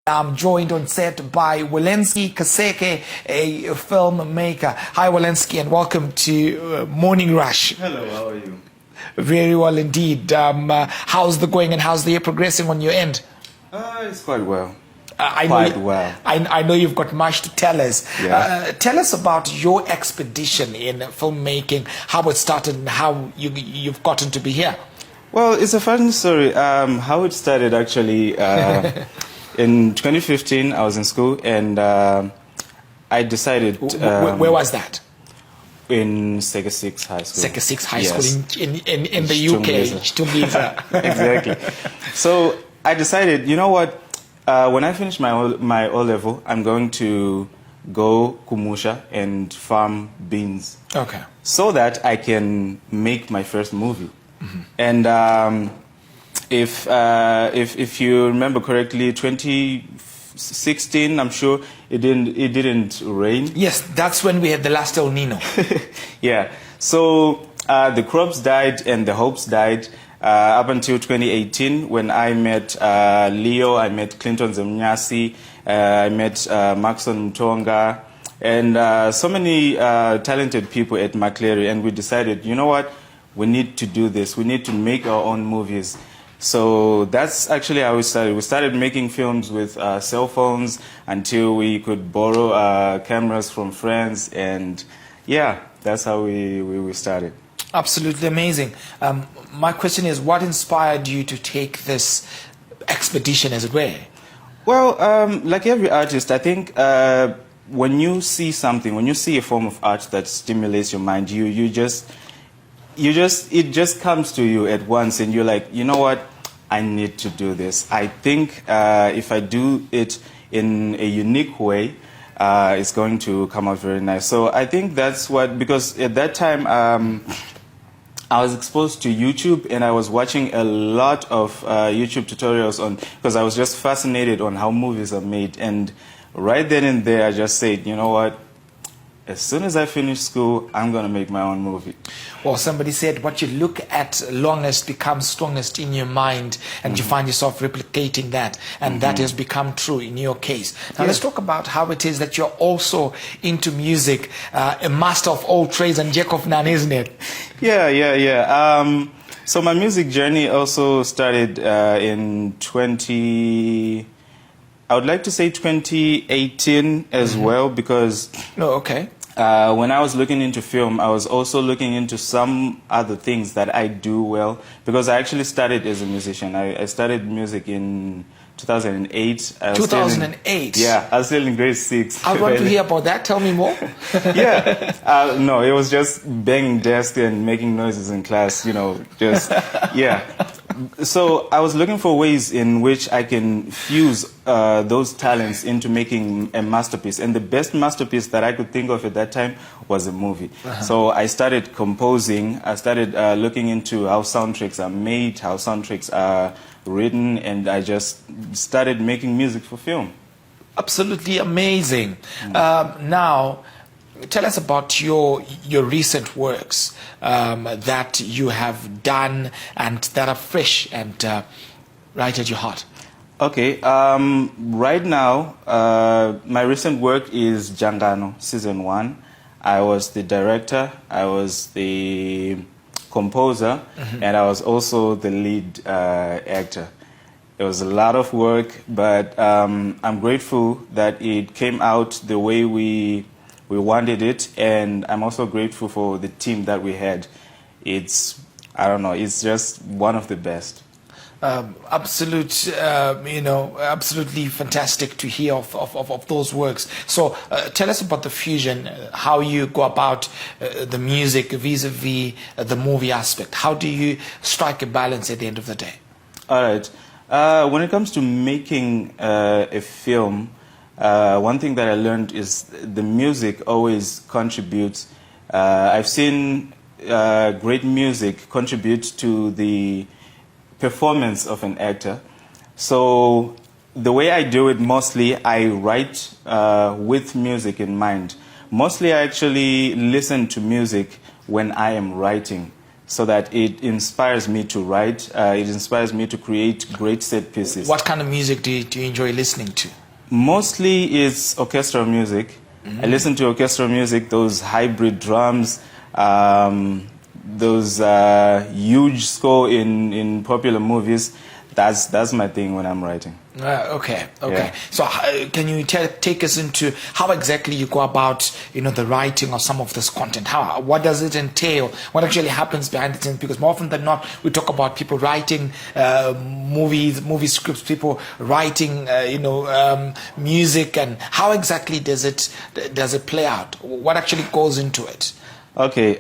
I'm joined on set by Welensky Kaseke, a filmmaker. Hi, Welensky, and welcome to Morning Rush. Hello, how are you? Very well indeed. How's the going and how's the year progressing on your end? It's quite well. I know you've got much to tell us. Yeah. Tell us about your expedition in filmmaking, how it started and how you've gotten to be here. Well, it's a fun story. How it started actually, in 2015, I was in school and I decided... where was that? In Kaseke 6 High School. Kaseke 6 High School in the UK. Exactly. So I decided, you know what, when I finish my O-level, I'm going to go Kumusha and farm beans. Okay. So that I can make my first movie. Mm-hmm. And if you remember correctly, 2016, I'm sure it didn't rain. Yes, that's when we had the last El Nino. Yeah. So the crops died and the hopes died up until 2018 when I met Leo, I met Clinton Zemnyasi, I met Maxon Mtonga, and so many talented people at McCleary, and we decided, you know what, we need to do this. We need to make our own movies. So that's actually how we started. We started making films with cell phones until we could borrow cameras from friends, and yeah, that's how we started. Absolutely amazing. My question is, what inspired you to take this expedition, as it were? Well, like every artist, I think when you see something, when you see a form of art that stimulates your mind, it just comes to you at once, and you're like, you know what, I need to do this. I think if I do it in a unique way, it's going to come out very nice. So I think that's what, because at that time I was exposed to YouTube, and I was watching a lot of YouTube tutorials because I was just fascinated on how movies are made. And right then and there, I just said, you know what, as soon as I finish school, I'm going to make my own movie. Well, somebody said what you look at longest becomes strongest in your mind, and you find yourself replicating that, and that has become true in your case. Now, let's talk about how it is that you're also into music, a master of all trades and jack of none, isn't it? Yeah. So my music journey also started in 2018 as well, because when I was looking into film, I was also looking into some other things that I do well, because I actually started as a musician. I started music in 2008. 2008? Yeah, I was still in grade 6. I want to hear about that. Tell me more. Yeah. No, it was just banging desks and making noises in class, yeah. So I was looking for ways in which I can fuse those talents into making a masterpiece. And the best masterpiece that I could think of at that time was a movie. So I started composing. I started looking into how soundtracks are made, how soundtracks are written, and I just started making music for film. Absolutely amazing. Now, tell us about your recent works that you have done and that are fresh and right at your heart. Okay, right now, my recent work is Jangano, Season 1. I was the director, I was the composer, and I was also the lead actor. It was a lot of work, but I'm grateful that it came out the way we wanted it, and I'm also grateful for the team that we had. It's just one of the best. Absolutely fantastic to hear of those works. So tell us about the fusion, how you go about the music vis-a-vis the movie aspect. How do you strike a balance at the end of the day? All right. When it comes to making a film, one thing that I learned is the music always contributes. I've seen great music contribute to the performance of an actor. So the way I do it, mostly I write with music in mind. Mostly I actually listen to music when I am writing. so that it inspires me to write. It inspires me to create great set pieces. What kind of music do you enjoy listening to? Mostly it's orchestral music. I listen to orchestral music, those hybrid drums, those huge score in popular movies. That's my thing when I'm writing. Okay. Yeah. So can you take us into how exactly you go about, the writing of some of this content? What does it entail? What actually happens behind the scenes? Because more often than not, we talk about people writing movie scripts, people writing, music, and how exactly does it play out? What actually goes into it? Okay,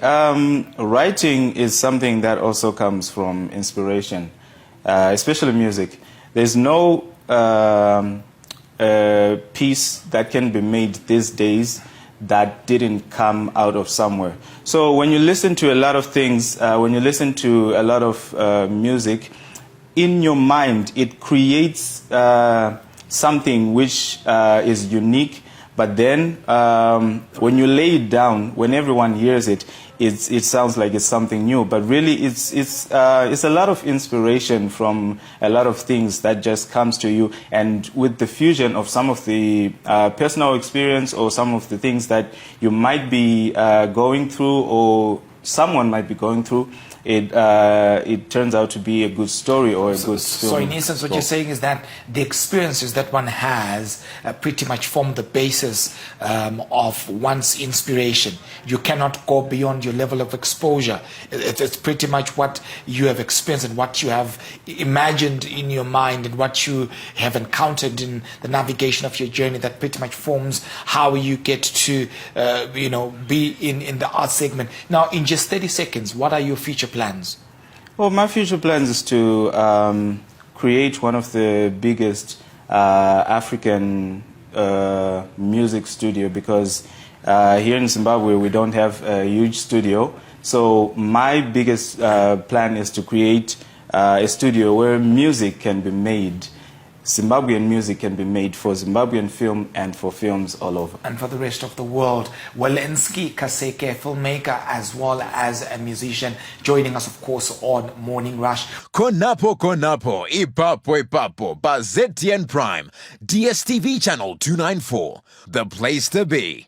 writing is something that also comes from inspiration, especially music. There's no piece that can be made these days that didn't come out of somewhere. So when you listen to a lot of things, when you listen to a lot of music, in your mind it creates something which is unique. But then when you lay it down, when everyone hears it, it sounds like it's something new. But really, it's a lot of inspiration from a lot of things that just comes to you. And with the fusion of some of the personal experience or some of the things that you might be going through or someone might be going through, it turns out to be a good story or a good film. So in essence, what you're saying is that the experiences that one has pretty much form the basis of one's inspiration. You cannot go beyond your level of exposure. It's pretty much what you have experienced and what you have imagined in your mind and what you have encountered in the navigation of your journey that pretty much forms how you get to be in the art segment. Now, in just 30 seconds, what are your future plans? Well, my future plans is to create one of the biggest African music studio, because here in Zimbabwe we don't have a huge studio. So my biggest plan is to create a studio where music can be made. Zimbabwean music can be made for Zimbabwean film and for films all over. And for the rest of the world. Welensky Kaseke, filmmaker as well as a musician, joining us, of course, on Morning Rush. Konapo, ipapo, ba ZTN Prime, DSTV channel 294, the place to be.